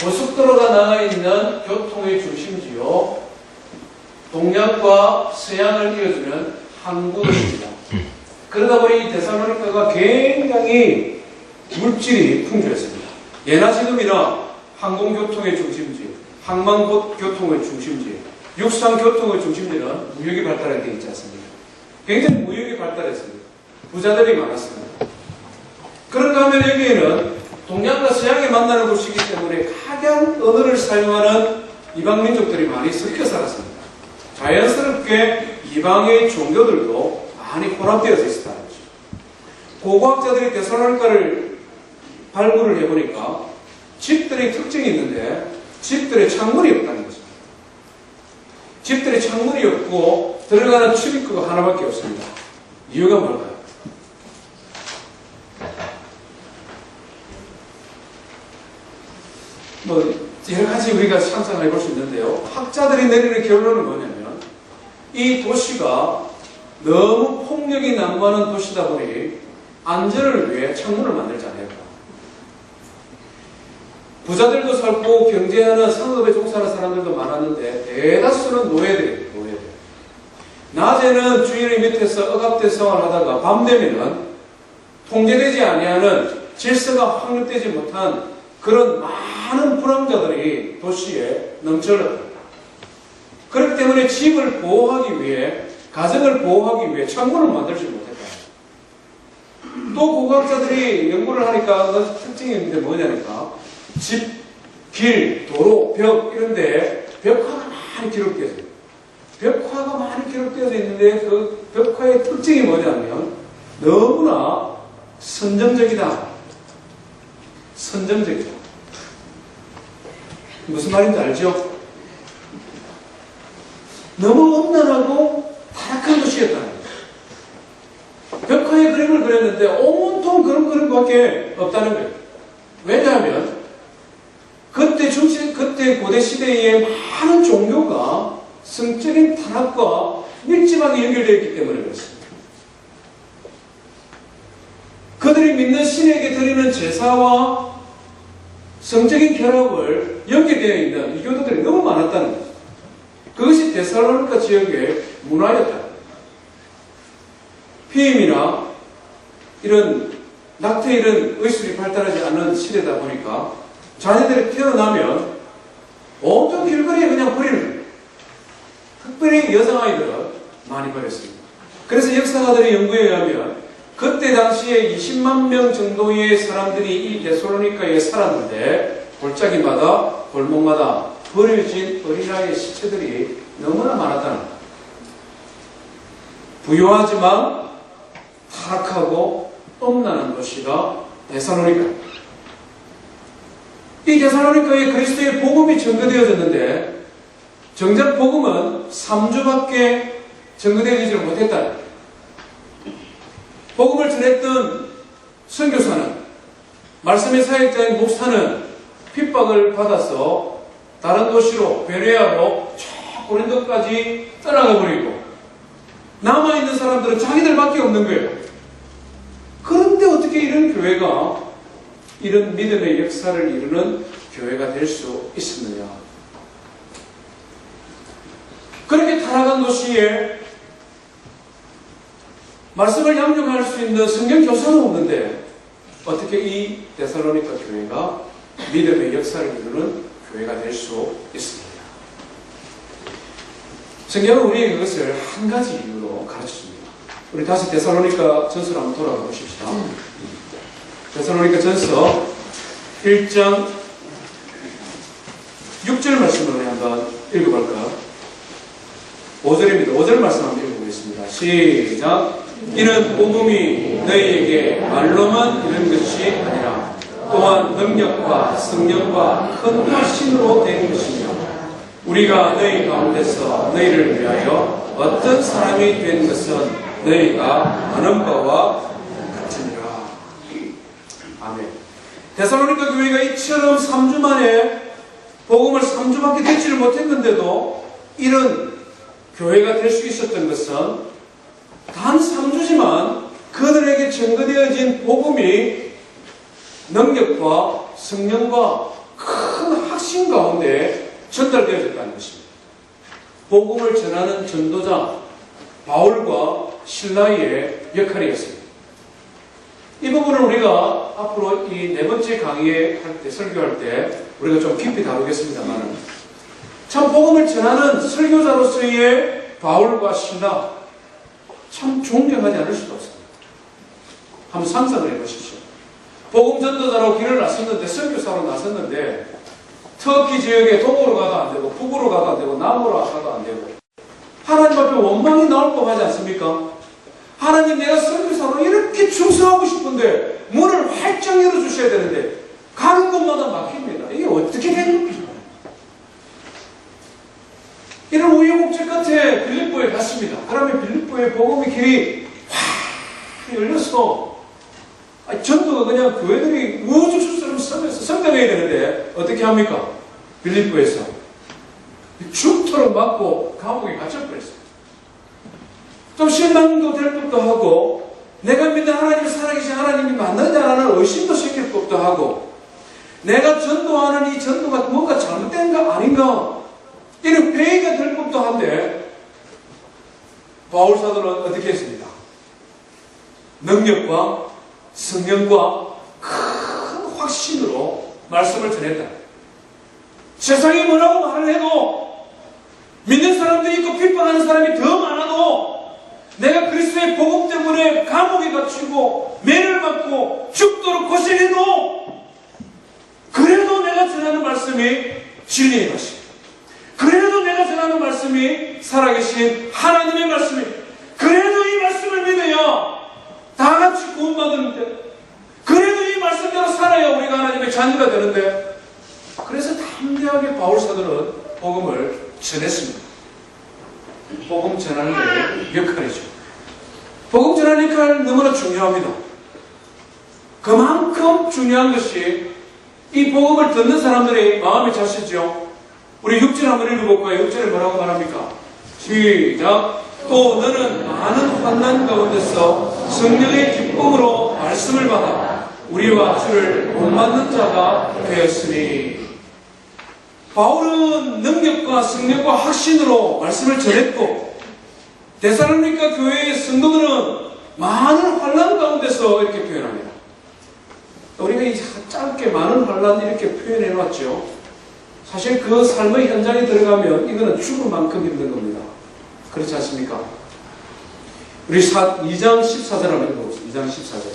고속도로가 나와 있는 교통의 중심지요. 동양과 서양을 이어주는 항구입니다. 그러다 보니 데살로니가가 굉장히 물질이 풍부했습니다. 예나 지금이나 항공교통의 중심지, 항만교통의 중심지, 육상교통의 중심지는 무역이 발달해 있지 않습니까? 굉장히 무역이 발달했습니다. 부자들이 많았습니다. 그런가 하면 여기에는 동양과 서양이 만나는 곳이기 때문에 각양 언어를 사용하는 이방 민족들이 많이 섞여 살았습니다. 자연스럽게 이방의 종교들도 많이 혼합되어져 있었다는 거죠. 고고학자들이 데살로니가를 발굴을 해보니까 집들의 특징이 있는데 집들의 창문이 없다는 거죠. 집들의 창문이 없고 들어가는 출입구가 하나밖에 없습니다. 이유가 뭘까요? 여러 가지 우리가 상상해 볼 수 있는데요. 학자들이 내리는 결론은 뭐냐면, 이 도시가 너무 폭력이 난무하는 도시다 보니 안전을 위해 창문을 만들지 않을까. 부자들도 살고 경제하는 상업에 종사하는 사람들도 많았는데 대다수는 노예들이에요. 낮에는 주인의 밑에서 억압된 생활을 하다가 밤 되면은 통제되지 아니하는 질서가 확립되지 못한 그런 많은 불황자들이 도시에 넘쳐났다. 그렇기 때문에 집을 보호하기 위해, 가정을 보호하기 위해 창문을 만들지 못했다. 또 고고학자들이 연구를 하니까 그 특징이 있는데 뭐냐니까, 집, 길, 도로, 벽 이런데 벽화가 많이 기록되어 있어요. 벽화가 많이 기록되어 있는데 그 벽화의 특징이 뭐냐면 너무나 선정적이다. 선정적이다. 무슨 말인지 알죠? 너무 엄난하고 타락한 도시였다는 거예요. 벽화에 그림을 그렸는데 온통 그런 그림밖에 없다는 거예요. 왜냐하면 그때 고대 시대의 많은 종교가 성적인 타락과 밀집하게 연결되어 있기 때문에 그렇습니다. 그들이 믿는 신에게 드리는 제사와 성적인 결합을 연결되어 있는 이교도들이 너무 많았다는 거죠. 그것이 데살로니가 지역의 문화였다. 피임이나 이런 낙태 이런 의술이 발달하지 않는 시대다 보니까 자녀들이 태어나면 온통 길거리에 그냥 버리는 거예요. 특별히 여성아이들은 많이 버렸습니다. 그래서 역사가들의 연구에 의하면 그때 당시에 20만 명 정도의 사람들이 이 데살로니카에 살았는데 골짜기마다 골목마다 버려진 어린아이의 시체들이 너무나 많았다는 거예요. 부유하지만 타락하고 엄난한 도시가 데살로니카. 이 데살로니카에 그리스도의 복음이 전거되어졌는데 정작 복음은 3주밖에 전거되어지지 못했다. 복음을 전했던 선교사는, 말씀의 사역자인 목사는 핍박을 받아서 다른 도시로 베레아로 쭉 고린도까지 떠나가 버리고 남아있는 사람들은 자기들밖에 없는 거예요. 그런데 어떻게 이런 교회가, 이런 믿음의 역사를 이루는 교회가 될 수 있었느냐. 그렇게 타락한 도시에 말씀을 양육할 수 있는 성경 교사는 없는데 어떻게 이 데살로니가 교회가 믿음의 역사를 이루는 교회가 될 수 있습니다. 성경은 우리에게 그것을 한 가지 이유로 가르쳐줍니다. 우리 다시 데살로니가 전서로 한번 돌아가 보십시다. 데살로니가 전서 1장 6절 말씀을 한번 읽어볼까요? 5절입니다. 5절 말씀 한번 읽어보겠습니다. 시작. 이는 복음이 너희에게 말로만 이런 것이 아니라 또한 능력과 성령과 큰 확신으로 된 것이며 우리가 너희 가운데서 너희를 위하여 어떤 사람이 된 것은 너희가 아는 바와 같으니라. 아멘. 데살로니가 교회가 이처럼 3주 만에 복음을 3주밖에 되지를 못했는데도 이런 교회가 될 수 있었던 것은 단 3주지만 그들에게 전거되어진 복음이 능력과 성령과 큰 확신 가운데 전달되어졌다는 것입니다. 복음을 전하는 전도자 바울과 실라의 역할이었습니다. 이 부분을 우리가 앞으로 이 네 번째 강의에 할 때, 설교할 때 우리가 좀 깊이 다루겠습니다만 참 복음을 전하는 설교자로서의 바울과 실라 참 존경하지 않을 수가 없습니다. 한번 상상을 해보십시오. 복음 전도자로 길을 나섰는데, 선교사로 나섰는데 터키 지역에 동으로 가도 안 되고 북으로 가도 안 되고 남으로 가도 안 되고 하나님 앞에 원망이 나올 법하지 않습니까? 하나님, 내가 선교사로 이렇게 충성하고 싶은데 문을 활짝 열어주셔야 되는데 가는 곳마다 막힙니다. 이게 어떻게 되는 겁니까? 이런 우여곡절 끝에 빌립보에 갔습니다. 그러면 빌립보의 복음의 길이 열려서 전도가 그냥 교회들이 우주처럼 성장해야 되는데 어떻게 합니까? 빌립보에서 죽도록 맞고 감옥에 갇혀버렸어요. 좀 실망도 될 법도 하고 내가 믿는 하나님이 살아계신 하나님이 맞는지 안 하는 의심도 생길 법도 하고 내가 전도하는 이 전도가 뭔가 잘못된 거 아닌가 이런 회의가 될 법도 한데 바울 사도는 어떻게 했습니다? 능력과 성령과 큰 확신으로 말씀을 전했다. 세상이 뭐라고 말을 해도 믿는 사람들이 있고 핍박하는 사람이 더 많아도 내가 그리스도의 복음 때문에 감옥에 갇히고 매를 맞고 죽도록 고생해도 그래도 내가 전하는 말씀이 진리의 것입니다. 그래도 내가 전하는 말씀이 살아계신 하나님의 말씀입니다. 그래도 이 말씀을 믿어야 다 같이 구원받는데 그래도 이 말씀대로 살아야 우리가 하나님의 자녀가 되는데 그래서 담대하게 바울 사도는 복음을 전했습니다. 복음 전하는 역할이죠. 복음 전하는 역할 너무나 중요합니다. 그만큼 중요한 것이 이 복음을 듣는 사람들의 마음이 자시죠. 우리 6절 한번 읽어볼까요? 6절에 뭐라고 말합니까? 시작! 또 너는 많은 환난 가운데서 성령의 기쁨으로 말씀을 받아 우리와 주를 본받는 자가 되었으니 바울은 능력과 성령과 확신으로 말씀을 전했고 데살로니가 교회의 성도들은 많은 환난 가운데서 이렇게 표현합니다. 우리가 이 짧게 많은 환난 이렇게 표현해 놨죠. 사실 그 삶의 현장에 들어가면 이거는 죽을 만큼 힘든 겁니다. 그렇지 않습니까? 우리 2장 14절 한번 읽어봅시다. 2장 14절.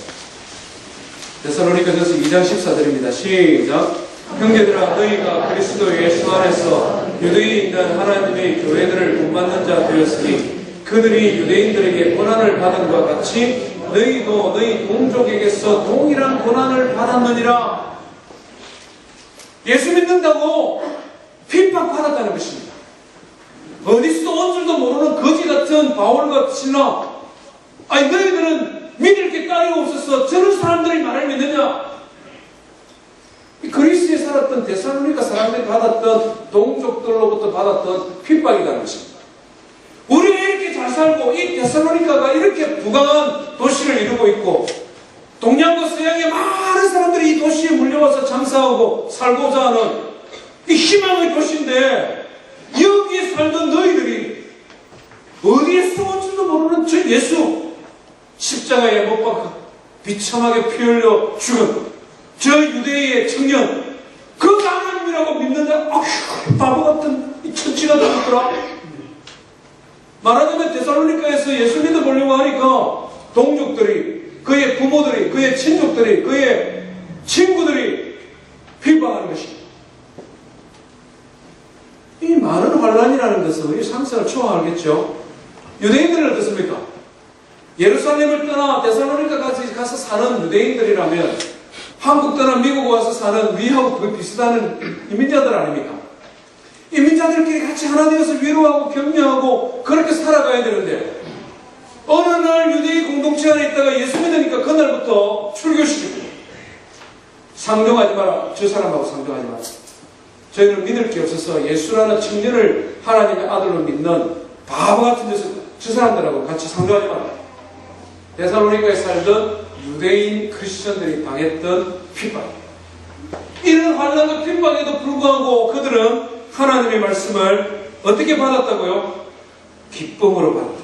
데살로니가전서 2장 14절입니다. 시작! 형제들아 너희가 그리스도 예수 안에서 유대인에 있는 하나님의 교회들을 본받는 자 되었으니 그들이 유대인들에게 고난을 받은 것 같이 너희도 너희 동족에게서 동일한 고난을 받았느니라. 예수 믿는다고 핍박받았다는 것입니다. 어디서도 온 줄도 모르는 거지 같은 바울과 신라, 아니 너희들은 믿을 게 따로 없어서 저런 사람들이 말을 믿느냐? 그리스에 살았던 데살로니가 사람들이 받았던 동족들로부터 받았던 핍박이라는 것입니다. 우리가 이렇게 잘 살고 이 데살로니가가 이렇게 부강한 도시를 이루고 있고 동양과 서양의 많은 사람들이 이 도시에 물려와서 장사하고 살고자 하는 이 희망의 도시인데 여기에 살던 너희들이 어디에서 온 줄도 모르는 저 예수 십자가에 못 박아 비참하게 피 흘려 죽은 저 유대의 청년 그 하나님이라고 믿는데 아휴 바보 같은 이 천치가 되었더라. 말하자면 데살로니가에서 예수 믿어보려고 하니까 동족들이 그의 부모들이 그의 친족들이 그의 친구들이 핍박하는 것입니다. 이 많은 환란이라는 것은 이 상상을 초월하겠죠. 유대인들은 어떻습니까? 예루살렘을 떠나 데살로니가까지 가서 사는 유대인들이라면 한국 떠나 미국 와서 사는 우리하고 거의 비슷한 이민자들 아닙니까? 이민자들끼리 같이 하나 되어서 위로하고 격려하고 그렇게 살아가야 되는데 어느 날 유대인 공동체 안에 있다가 예수 믿으니까 그날부터 출교시키고 상종하지 마라. 저 사람하고 상종하지 마라. 저희는 믿을 게 없어서 예수라는 청년을 하나님의 아들로 믿는 바보 같은 저 사람들하고 같이 상종하지 마라. 데살로니가에 살던 유대인 크리스천들이 당했던 핍박. 이런 환난과 핍박에도 불구하고 그들은 하나님의 말씀을 어떻게 받았다고요? 기쁨으로 받았다.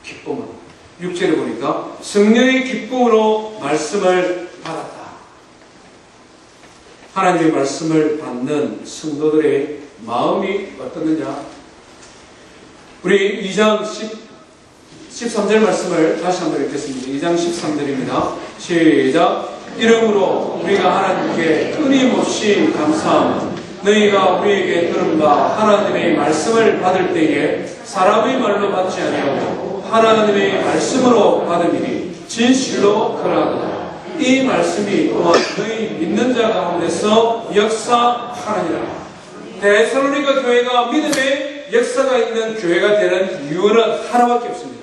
기쁨으로. 6절에 보니까 성령의 기쁨으로 말씀을 받았다. 하나님의 말씀을 받는 성도들의 마음이 어떻느냐? 우리 2장 13절 말씀을 다시 한번 읽겠습니다. 2장 13절입니다. 시작! 이러므로 우리가 하나님께 끊임없이 감사하며 너희가 우리에게 들은 바 하나님의 말씀을 받을 때에 사람의 말로 받지 아니하고 하나님의 말씀으로 받음이니 진실로 그러하도다. 이 말씀이 또한 너희 믿는 자 가운데서 역사하느니라. 데살로니가 교회가 믿음의 역사가 있는 교회가 되는 이유는 하나밖에 없습니다.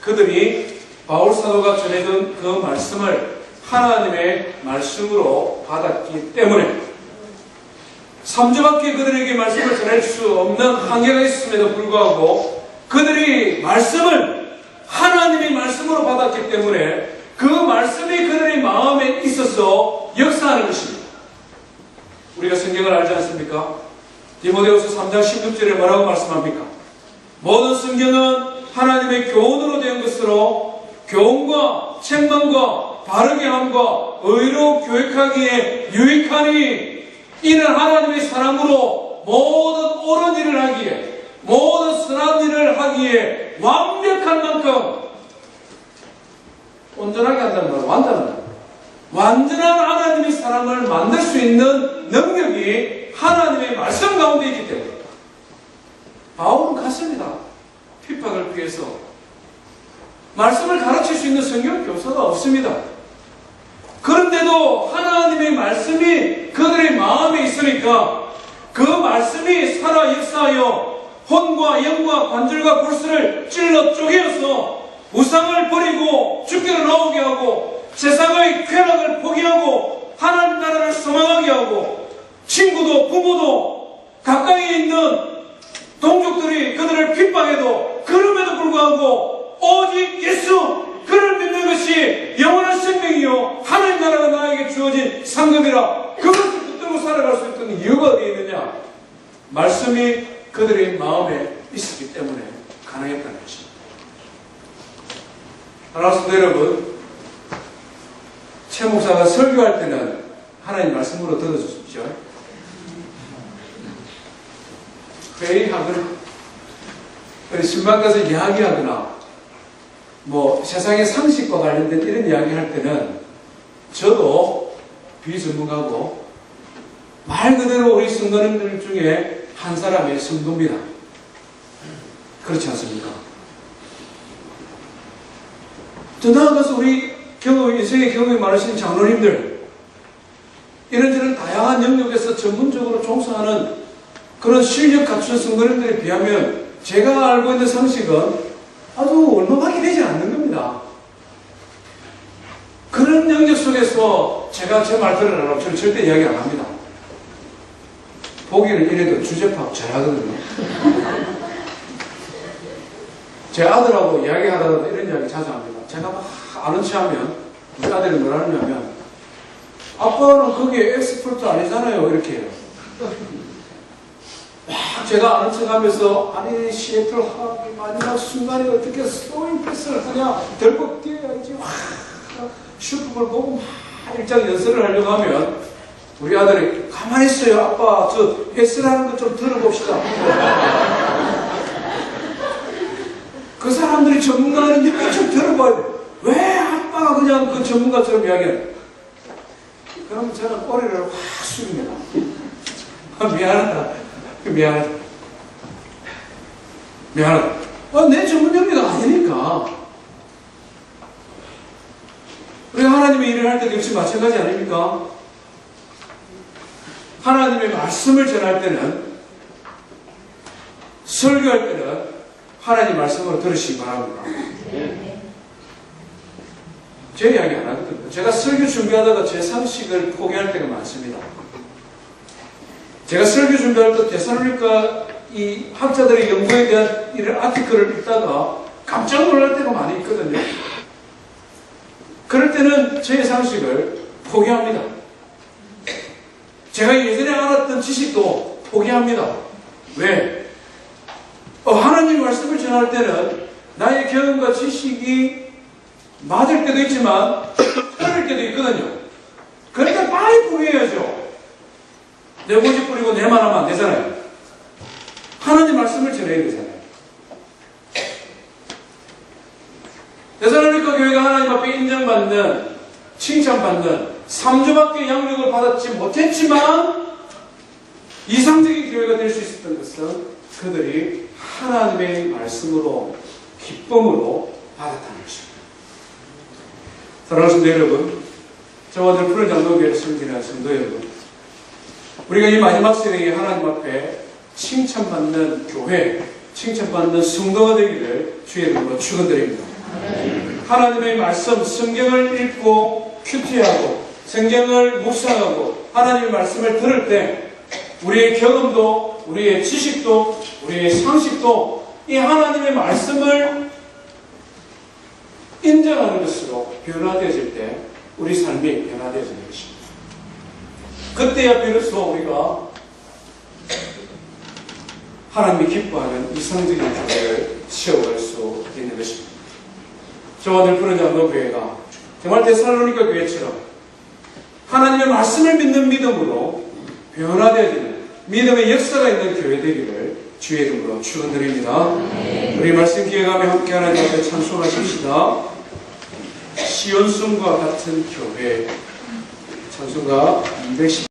그들이 바울 사도가 전해준 그 말씀을 하나님의 말씀으로 받았기 때문에 3주밖에 그들에게 말씀을 전할 수 없는 한계가 있음에도 불구하고 그들이 말씀을 하나님의 말씀으로 받았기 때문에 그 말씀이 그들의 마음에 있어서 역사하는 것입니다. 우리가 성경을 알지 않습니까? 디모데후서 3장 16절에 뭐라고 말씀합니까? 모든 성경은 하나님의 교훈으로 된 것으로 교훈과 책망과 바르게 함과 의로 교육하기에 유익하니 이는 하나님의 사랑으로 모든 옳은 일을 하기에 모든 선한 일을 하기에 완벽한 만큼 온전하게 한다는 말은 완전하다. 완전한 하나님의 사랑을 만들 수 있는 능력이 하나님의 말씀 가운데 있기 때문에 바울은 갔습니다. 핍박을 피해서 말씀을 가르칠 수 있는 성경 교사가 없습니다. 그런데도 하나님의 말씀이 그들의 마음에 있으니까 그 말씀이 살아 역사하여 혼과 영과 관절과 골수를 찔러 쪼개어서 우상을 버리고 주께로 나오게 하고 세상의 쾌락을 포기하고 하나님 나라를 소망하게 하고 친구도 부모도 가까이 있는 동족들이 그들을 핍박해도 그럼에도 불구하고 오직 예수 그를 믿는 것이 영원한 생명이요 하나님 나라가 나에게 주어진 상급이라 그것을 붙들고 살아갈 수 있는 이유가 어디에 있느냐? 말씀이 그들의 마음에 있었기 때문에 가능했다는 것입니다. 사랑하는 여러분, 최 목사가 설교할 때는 하나님 말씀으로 들어주십시오. 회의하거나 신방 가서 이야기하거나 뭐 세상의 상식과 관련된 이런 이야기할 때는 저도 비전문가고 말 그대로 우리 성도님들 중에 한 사람의 성도입니다. 그렇지 않습니까? 더 나아가서 우리 인생의 경험이 많으신 장로님들 이런저런 다양한 영역에서 전문적으로 종사하는 그런 실력 갖춘 성도님들에 비하면 제가 알고 있는 상식은 아주 얼마밖에 되지 않는 겁니다. 그런 영역 속에서 제가 제 말 들으라고 저는 절대 이야기 안 합니다. 보기는 이래도 주제 파악 잘하거든요. 제 아들하고 이야기하다가 이런 이야기 자주 합니다. 제가 막 아는 체 하면 우리 아들이 뭐라 하냐면 아빠는 거기에 엑스퍼트 아니잖아요. 이렇게 해요. 막 제가 아는 척 하면서 아니 시애틀 하기 마지막 순간에 어떻게 스로잉 패스를 하냐 덜컥 뛰어야지 슈퍼볼 보고 막 일장 연설을 하려고 하면 우리 아들이 가만히 있어요. 아빠 저 패스라는 거 좀 들어봅시다. 그 사람들이 전문가는 얘기 좀 들어봐야 돼. 왜 아빠가 그냥 그 전문가처럼 이야기해? 그럼 저는 꼬리를 확 숙입니다. 미안하다. 미안하다. 내 전문 영역이 아니니까. 우리가 하나님의 일을 할 때도 역시 마찬가지 아닙니까? 하나님의 말씀을 전할 때는, 설교할 때는 하나님 말씀으로 들으시기 바랍니다. 제 이야기 안 하거든요. 제가 설교 준비하다가 제 상식을 포기할 때가 많습니다. 제가 설교 준비할 때 데살로니가 이 학자들의 연구에 대한 이런 아티클을 읽다가 깜짝 놀랄 때가 많이 있거든요. 그럴 때는 제 상식을 포기합니다. 제가 예전에 알았던 지식도 포기합니다. 왜? 하나님 말씀을 전할 때는 나의 경험과 지식이 맞을 때도 있지만 틀릴 때도 있거든요. 그러니까 빨리 포기해야죠. 내 고집 부리고 내만 하면 안 되잖아요. 하나님 말씀을 전해야 되잖아요. 데살로니가 교회가 하나님 앞에 인정받는, 칭찬받는 3주밖에 양육을 받았지 못했지만 이상적인 교회가 될 수 있었던 것은 그들이 하나님의 말씀으로 기쁨으로 받았다는 것입니다. 사랑하는 성도 여러분, 저와 늘 푸른 장로교회를 섬기는 성도 여러분, 우리가 이 마지막 세대에 하나님 앞에 칭찬받는 교회, 칭찬받는 성도가 되기를 주의 이름으로 축원드립니다. 하나님의 말씀, 성경을 읽고 큐티하고 성경을 묵상하고 하나님의 말씀을 들을 때 우리의 경험도 우리의 지식도 우리의 상식도 이 하나님의 말씀을 인정하는 것으로 변화되어질 때 우리 삶이 변화되어지는 것입니다. 그때야 비로소 우리가 하나님이 기뻐하는 이상적인 교회를 세워갈 수 있는 것입니다. 저와 늘 푸른 장로교회가 정말 데살로니가 교회처럼 하나님의 말씀을 믿는 믿음으로 변화되어지는 믿음의 역사가 있는 교회 되기를 주의 이름으로 축원드립니다. 우리 말씀 기억하며 함께 하나님 앞에 찬송하십시다. 시온성과 같은 교회 찬송가 210